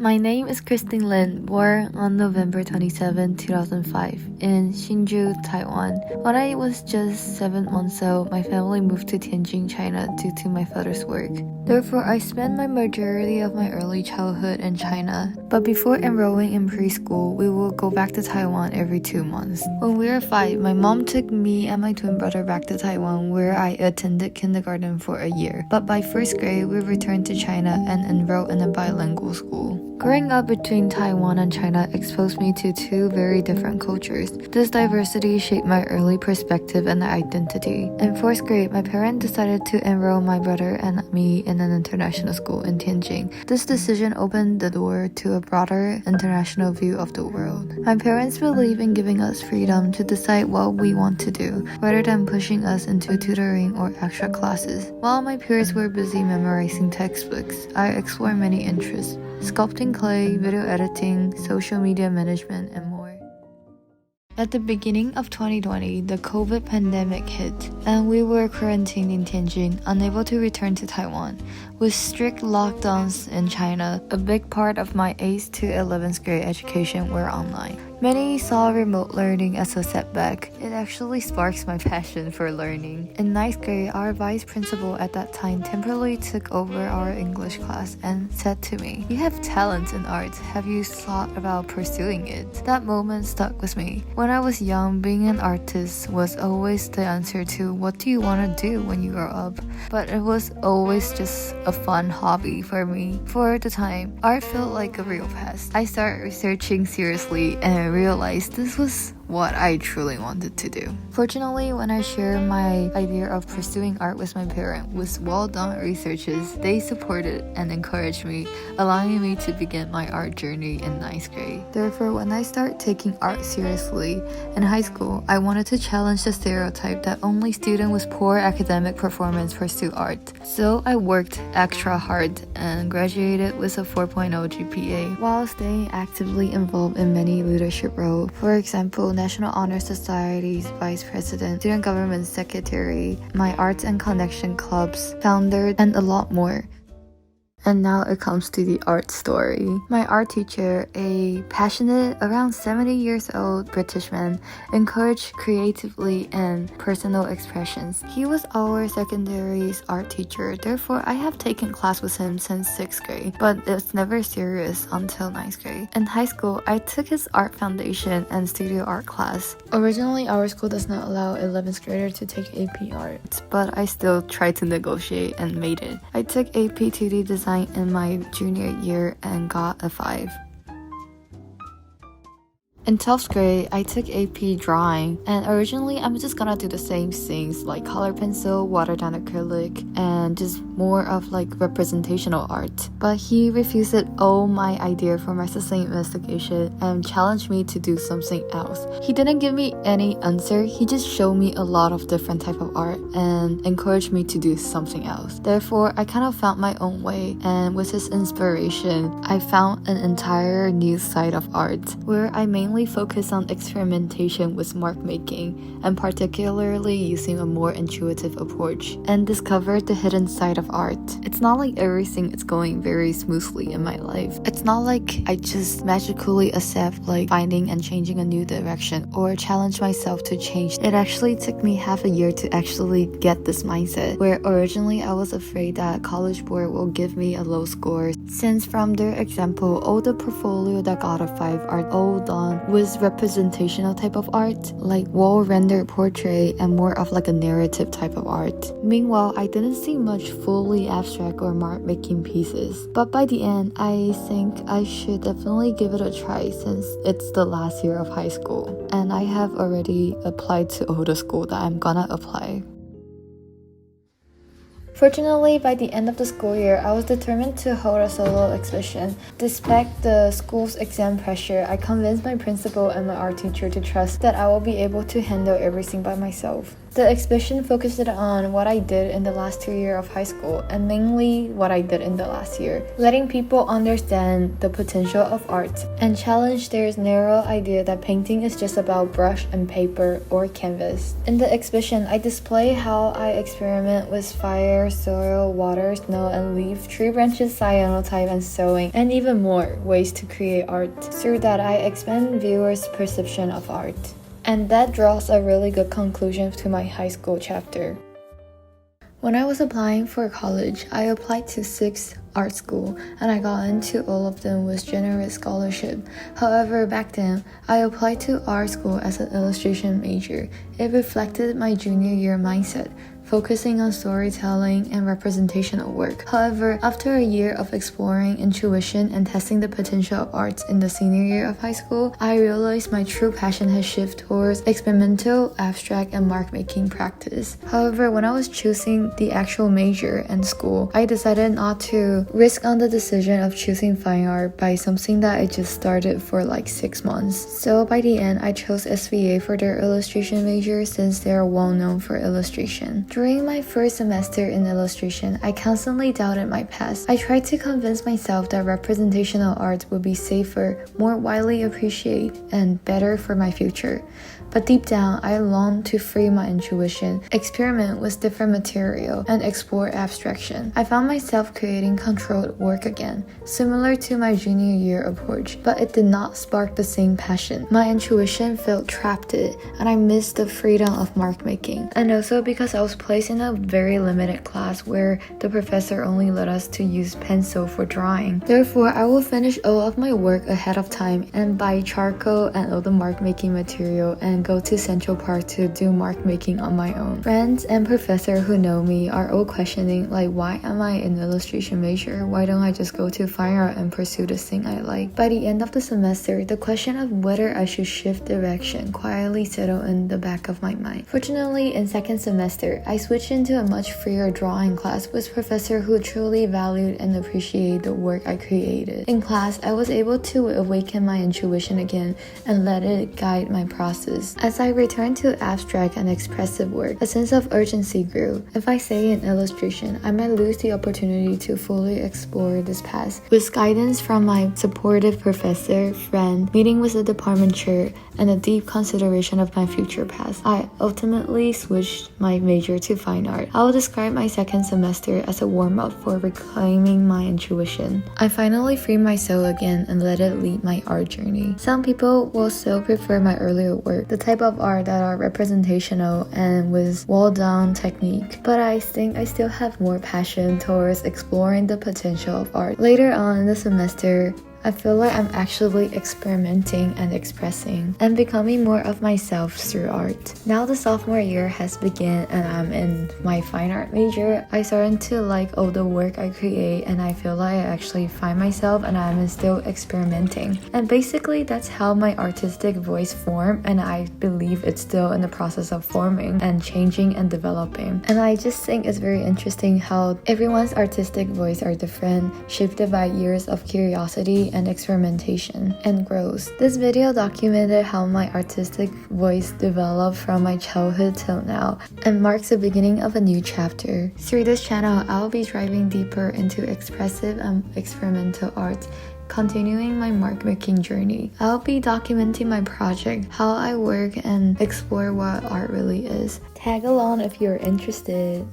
My name is Christine Lin, born on November 27, 2005, in Hsinchu, Taiwan. When I was just 7 months old, my family moved to Tianjin, China due to my father's work. Therefore, I spent my majority of my early childhood in China. But before enrolling in preschool, we would go back to Taiwan every 2 months. When we were 5, my mom took me and my twin brother back to Taiwan, where I attended kindergarten for a year. But by first grade, we returned to China and enrolled in a bilingual school. Growing up between Taiwan and China exposed me to two very different cultures. This diversity shaped my early perspective and identity. In 4th grade, my parents decided to enroll my brother and me in an international school in Tianjin. This decision opened the door to a broader international view of the world. My parents believe in giving us freedom to decide what we want to do, rather than pushing us into tutoring or extra classes. While my peers were busy memorizing textbooks, I explored many interests: sculpting clay, video editing, social media management, and more. At the beginning of 2020, the COVID pandemic hit, and we were quarantined in Tianjin, unable to return to Taiwan. With strict lockdowns in China, a big part of my 8th to 11th grade education were online. Many saw remote learning as a setback. It actually sparks my passion for learning. In 9th grade, our vice principal at that time temporarily took over our English class and said to me, "You have talent in art. Have you thought about pursuing it?" That moment stuck with me. When I was young, being an artist was always the answer to what do you want to do when you grow up. But it was always just a fun hobby for me. For the time, art felt like a real past. I started researching seriously and realized this was what I truly wanted to do. Fortunately, when I shared my idea of pursuing art with my parents with well-done researches, they supported and encouraged me, allowing me to begin my art journey in 9th grade. Therefore, when I started taking art seriously in high school, I wanted to challenge the stereotype that only students with poor academic performance pursue art. So I worked extra hard and graduated with a 4.0 GPA while staying actively involved in many leadership roles. For example, National Honor Society's Vice President, Student Government Secretary, my Arts and Connection Club's founder, and a lot more. And now it comes to the art story. My art teacher, a passionate, around 70 years old British man, encouraged creatively and personal expressions. He was our secondary's art teacher, therefore I have taken class with him since 6th grade, but it's never serious until 9th grade. In high school, I took his art foundation and studio art class. Originally, our school does not allow 11th graders to take AP art, but I still tried to negotiate and made it. I took AP 2D design in my junior year and got a 5. In 12th grade, I took AP drawing, and originally I'm just gonna do the same things like color pencil, watered down acrylic, and just more of like representational art. But he refused all my idea for my sustained investigation and challenged me to do something else. He didn't give me any answer, he just showed me a lot of different type of art and encouraged me to do something else. Therefore, I kind of found my own way, and with his inspiration, I found an entire new side of art where I mainly focus on experimentation with mark making and particularly using a more intuitive approach, and discovered the hidden side of art. It's not like everything is going very smoothly in my life. It's not like I just magically accept like finding and changing a new direction or challenge myself to change. It actually took me half a year to actually get this mindset, where originally I was afraid that college board will give me a low score, since from their example, all the portfolio that got a 5 are all done with representational type of art, like wall-rendered portrait and more of like a narrative type of art. Meanwhile, I didn't see much fully abstract or mark-making pieces. But by the end, I think I should definitely give it a try since it's the last year of high school. And I have already applied to all the school that I'm gonna apply. Fortunately, by the end of the school year, I was determined to hold a solo exhibition. Despite the school's exam pressure, I convinced my principal and my art teacher to trust that I will be able to handle everything by myself. The exhibition focused on what I did in the last 2 years of high school, and mainly what I did in the last year, letting people understand the potential of art and challenge their narrow idea that painting is just about brush and paper or canvas. In the exhibition, I display how I experiment with fire, soil, water, snow, and leaf, tree branches, cyanotype, and sewing, and even more ways to create art. Through that, I expand viewers' perception of art. And that draws a really good conclusion to my high school chapter. When I was applying for college, I applied to 6 art school, and I got into all of them with generous scholarship. However, back then, I applied to art school as an illustration major. It reflected my junior year mindset, focusing on storytelling and representational work. However, after a year of exploring intuition and testing the potential of arts in the senior year of high school, I realized my true passion has shifted towards experimental, abstract, and mark-making practice. However, when I was choosing the actual major and school, I decided not to risk on the decision of choosing fine art by something that I just started for like 6 months. So by the end, I chose SVA for their illustration major since they are well known for illustration. During my first semester in illustration, I constantly doubted my past. I tried to convince myself that representational art would be safer, more widely appreciated, and better for my future. But deep down, I longed to free my intuition, experiment with different material, and explore abstraction. I found myself creating controlled work again, similar to my junior year approach, but it did not spark the same passion. My intuition felt trapped, and I missed the freedom of mark making. And also because I was placed in a very limited class where the professor only let us to use pencil for drawing. Therefore, I will finish all of my work ahead of time and buy charcoal and all the mark making material and go to Central Park to do mark making on my own. Friends and professor who know me are all questioning like, why am I an illustration major? Why don't I just go to fine art and pursue this thing I like? By the end of the semester, the question of whether I should shift direction quietly settled in the back of my mind. Fortunately, in second semester, I switched into a much freer drawing class with professor who truly valued and appreciated the work I created. In class, I was able to awaken my intuition again and let it guide my process. As I returned to abstract and expressive work, a sense of urgency grew. If I say in illustration, I might lose the opportunity to fully explore this path. With guidance from my supportive professor, friend, meeting with the department chair, and a deep consideration of my future path, I ultimately switched my major to fine art. I will describe my second semester as a warm-up for reclaiming my intuition. I finally freed my soul again and let it lead my art journey. Some people will still prefer my earlier work, the type of art that are representational and with well-done technique, but I think I still have more passion towards exploring the potential of art. Later on in the semester, I feel like I'm actually experimenting and expressing and becoming more of myself through art. Now the sophomore year has begun and I'm in my fine art major. I started to like all the work I create and I feel like I actually find myself and I'm still experimenting. And basically that's how my artistic voice formed, and I believe it's still in the process of forming and changing and developing. And I just think it's very interesting how everyone's artistic voice are different, shifted by years of curiosity and experimentation and growth. This video documented how my artistic voice developed from my childhood till now and marks the beginning of a new chapter. Through this channel, I'll be diving deeper into expressive and experimental art, continuing my mark making journey. I'll be documenting my project, how I work, and explore what art really is. Tag along if you're interested.